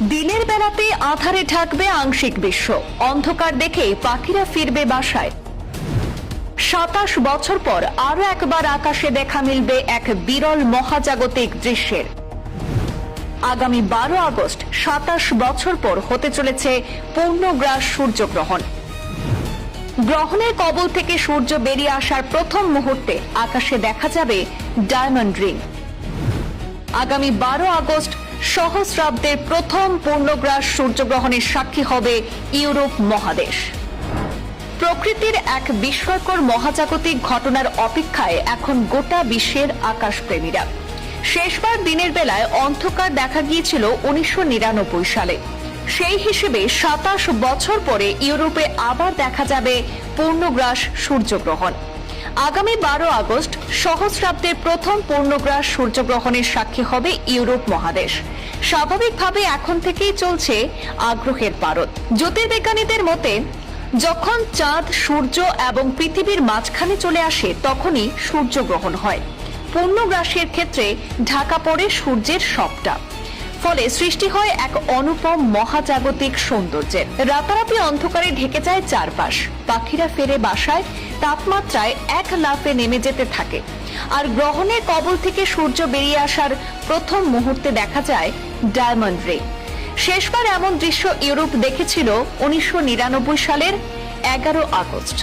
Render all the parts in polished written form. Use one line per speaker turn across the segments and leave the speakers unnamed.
দিনের বেলাতে আঁধারে ঢাকবে আংশিক বিশ্ব, অন্ধকার দেখে পাখিরা ফিরবে বাসায়। ২৭ বছর পর আরো একবার আকাশে দেখা মিলবে এক বিরল মহাজাগতিক দৃশ্যের। আগামী ১২ আগস্ট ২৭ বছর পর হতে চলেছে পূর্ণগ্রাস সূর্যগ্রহণ। গ্রহণের কবল থেকে সূর্য বেরিয়ে আসার প্রথম মুহূর্তে আকাশে দেখা যাবে ডায়মন্ড রিং। আগামী ১২ আগস্ট সহস্রাব্দের প্রথম পূর্ণগ্রাস সূর্যগ্রহণের সাক্ষী হবে ইউরোপ মহাদেশ। প্রকৃতির এক বিস্ময়কর মহাজাগতিক ঘটনার অপেক্ষায় এখন গোটা বিশ্বের আকাশপ্রেমীরা। শেষবার দিনের বেলায় অন্ধকার দেখা গিয়েছিল ১৯৯৯ সালে। সেই হিসেবে ২৭ বছর পরে ইউরোপে আবার দেখা যাবে পূর্ণগ্রাস সূর্যগ্রহণ। আগামী ১২ আগস্ট সহস্রাব্দের প্রথম পূর্ণগ্রাস সূর্যগ্রহণের সাক্ষী হবে ইউরোপ মহাদেশ। স্বাভাবিকভাবে এখন থেকেই চলছে আগ্রহের পারদ। জ্যোতির্বিজ্ঞানীদের মতে যখন চাঁদ, সূর্য এবং পৃথিবীর মাঝখানে চলে আসে তখনই সূর্যগ্রহণ হয়। পূর্ণগ্রাসের ক্ষেত্রে ঢাকা পড়ে সূর্যের সবটা, ফলে সৃষ্টি হয় এক অনুপম মহাজাগতিক সৌন্দর্যের। রাতারাতি অন্ধকারে ঢেকে যায় চারপাশ, পাখিরা ফেরে বাসায়, তাপমাত্রায় এক লাফে নেমে যেতে থাকে। আর গ্রহণের কবল থেকে সূর্য বেরিয়ে আসার প্রথম মুহূর্তে দেখা যায় ডায়মন্ড রিং। শেষবার এমন দৃশ্য ইউরোপ দেখেছিল ১৯৯৯ সালের ১১ August.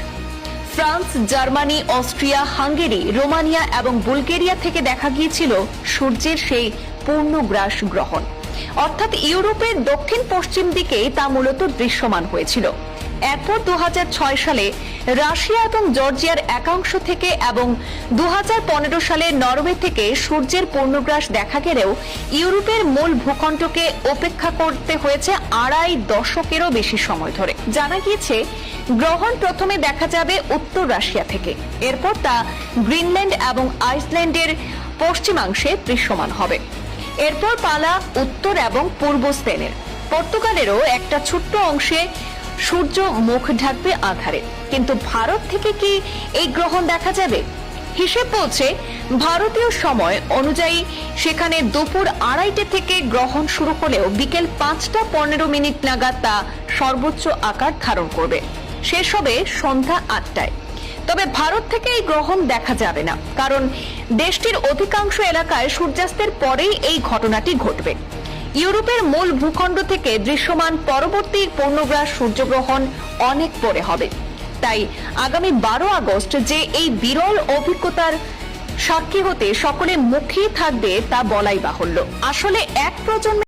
France, Germany, Austria, Hungary, Romania এবং বুলগেরিয়া থেকে দেখা গিয়েছিল সূর্যের সেই পূর্ণগ্রাস গ্রহণ। অর্থাৎ ইউরোপের দক্ষিণ পশ্চিম দিকে তা মূলত দৃশ্যমান হয়েছিল। এরপর ২০০৬ সালে রাশিয়া এবং জর্জিয়ার একাংশ থেকে এবং ২০১৫ সালে নরওয়ে থেকে সূর্যের পূর্ণগ্রাস দেখা গেলেও ইউরোপের মূল ভূখণ্ডকে উপেক্ষা করতে হয়েছে ২.৫ দশকেরও বেশি সময় ধরে। জানা গিয়েছে গ্রহণ প্রথমে দেখা যাবে উত্তর রাশিয়া থেকে, এরপর তা গ্রিনল্যান্ড এবং আইসল্যান্ডের পশ্চিমাংশে দৃশ্যমান হবে। এরপর পালা উত্তর এবং পূর্ব স্পেনের, পর্তুগালেরও একটা ছোট্ট অংশে সূর্য মুখ ঢাকবে আঁধারে। কিন্তু ভারত থেকে কি এই গ্রহণ দেখা যাবে? হিসেব বলছে ভারতীয় সময় অনুযায়ী সেখানে দুপুর ২.৫টে থেকে গ্রহণ শুরু হলেও বিকেল ৫টা ১৫ নাগাদ তা সর্বোচ্চ আকার ধারণ করবে। শেষ হবে সন্ধ্যা ৮টায়। তবে ভারত থেকে এই গ্রহণ দেখা যাবে না, কারণ দেশটির অধিকাংশ এলাকায় সূর্যাস্তের পরেই এই ঘটনাটি ঘটবে। ইউরোপের মূল ভূখণ্ড থেকে দৃশ্যমান পরবর্তী পূর্ণগ্রাস সূর্যগ্রহণ অনেক পরে হবে। তাই আগামী ১২ আগস্ট যে এই বিরল অভিজ্ঞতার সাক্ষী হতে সকলে মুখিয়ে থাকবে তা বলাই বাহুল্য। আসলে এক প্রজন্মের